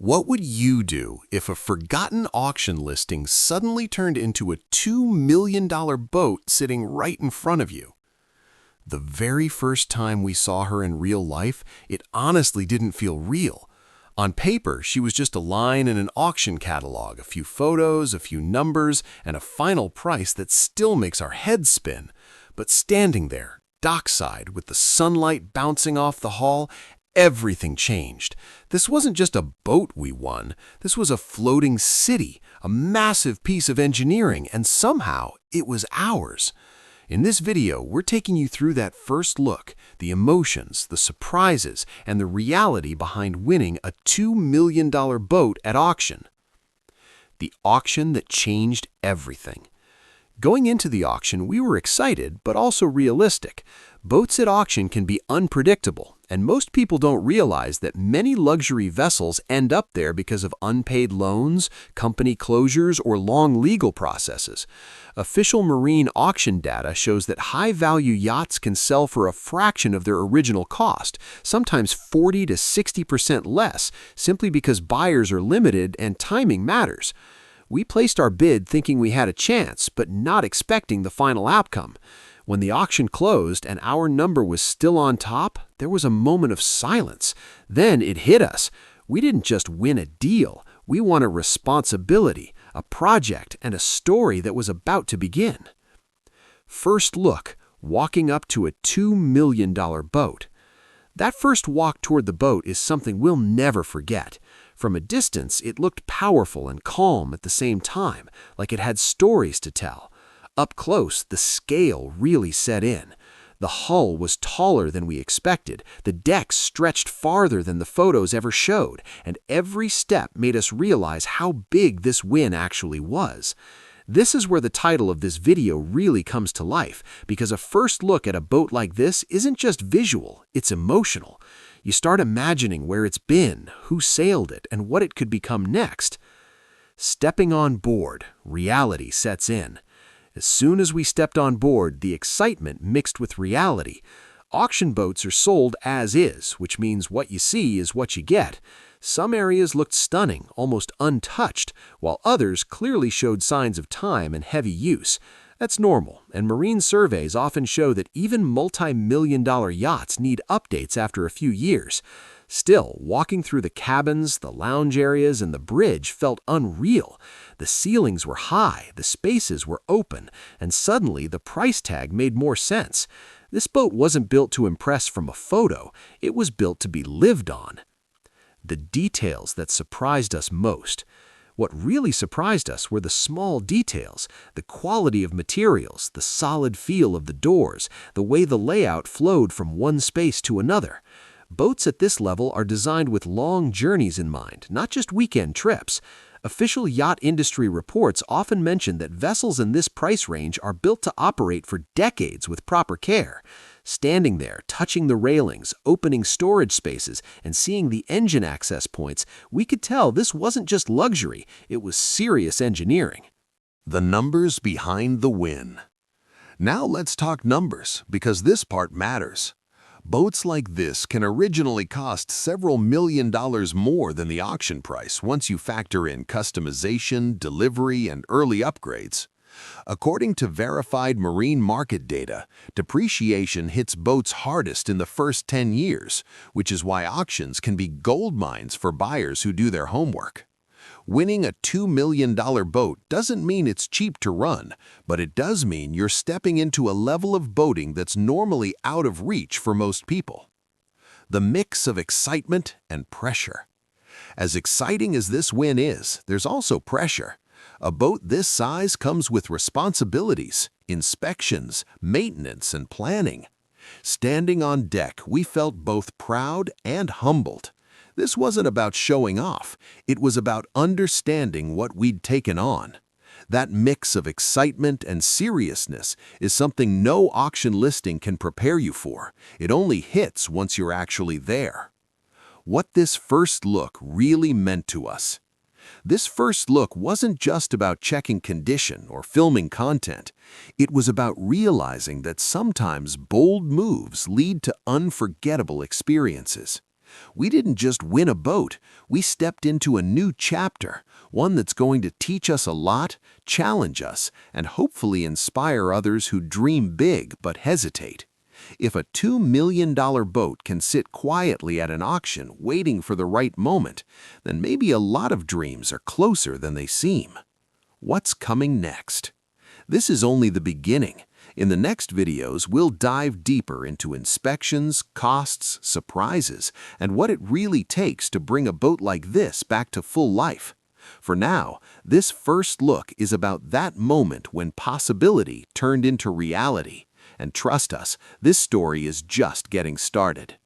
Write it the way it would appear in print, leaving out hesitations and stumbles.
What would you do if a forgotten auction listing suddenly turned into a $2 million boat sitting right in front of you? The very first time we saw her in real life, it honestly didn't feel real. On paper, she was just a line in an auction catalog, a few photos, a few numbers, and a final price that still makes our heads spin. But standing there, dockside, with the sunlight bouncing off the hull, everything changed. This wasn't just a boat we won. This was a floating city, a massive piece of engineering, and somehow it was ours. In this video, we're taking you through that first look, the emotions, the surprises, and the reality behind winning a $2 million boat at auction. The auction that changed everything. Going into the auction, we were excited, but also realistic. Boats at auction can be unpredictable, and most people don't realize that many luxury vessels end up there because of unpaid loans, company closures, or long legal processes. Official marine auction data shows that high-value yachts can sell for a fraction of their original cost, sometimes 40 to 60% less, simply because buyers are limited and timing matters. We placed our bid thinking we had a chance, but not expecting the final outcome. When the auction closed and our number was still on top, there was a moment of silence. Then it hit us. We didn't just win a deal. We won a responsibility, a project, and a story that was about to begin. First look, walking up to a $2 million boat. That first walk toward the boat is something we'll never forget. From a distance, it looked powerful and calm at the same time, like it had stories to tell. Up close, the scale really set in. The hull was taller than we expected, the decks stretched farther than the photos ever showed, and every step made us realize how big this win actually was. This is where the title of this video really comes to life, because a first look at a boat like this isn't just visual, it's emotional. You start imagining where it's been, who sailed it, and what it could become next. Stepping on board, reality sets in. As soon as we stepped on board, the excitement mixed with reality. Auction boats are sold as is, which means what you see is what you get. Some areas looked stunning, almost untouched, while others clearly showed signs of time and heavy use. That's normal, and marine surveys often show that even multi-million-dollar yachts need updates after a few years. Still, walking through the cabins, the lounge areas, and the bridge felt unreal. The ceilings were high, the spaces were open, and suddenly the price tag made more sense. This boat wasn't built to impress from a photo, it was built to be lived on. The details that surprised us most. What really surprised us were the small details, the quality of materials, the solid feel of the doors, the way the layout flowed from one space to another. Boats at this level are designed with long journeys in mind, not just weekend trips. Official yacht industry reports often mention that vessels in this price range are built to operate for decades with proper care. Standing there, touching the railings, opening storage spaces, and seeing the engine access points, we could tell this wasn't just luxury, it was serious engineering. The numbers behind the win. Now let's talk numbers, because this part matters. Boats like this can originally cost several $1,000,000 more than the auction price once you factor in customization, delivery, and early upgrades. According to verified marine market data, depreciation hits boats hardest in the first 10 years, which is why auctions can be gold mines for buyers who do their homework. Winning a $2 million boat doesn't mean it's cheap to run, but it does mean you're stepping into a level of boating that's normally out of reach for most people. The mix of excitement and pressure. As exciting as this win is, there's also pressure. A boat this size comes with responsibilities, inspections, maintenance, and planning. Standing on deck, we felt both proud and humbled. This wasn't about showing off, it was about understanding what we'd taken on. That mix of excitement and seriousness is something no auction listing can prepare you for. It only hits once you're actually there. What this first look really meant to us. This first look wasn't just about checking condition or filming content. It was about realizing that sometimes bold moves lead to unforgettable experiences. We didn't just win a boat, we stepped into a new chapter, one that's going to teach us a lot, challenge us, and hopefully inspire others who dream big but hesitate. If a $2 million boat can sit quietly at an auction waiting for the right moment, then maybe a lot of dreams are closer than they seem. What's coming next? This is only the beginning. In the next videos, we'll dive deeper into inspections, costs, surprises, and what it really takes to bring a boat like this back to full life. For now, this first look is about that moment when possibility turned into reality. And trust us, this story is just getting started.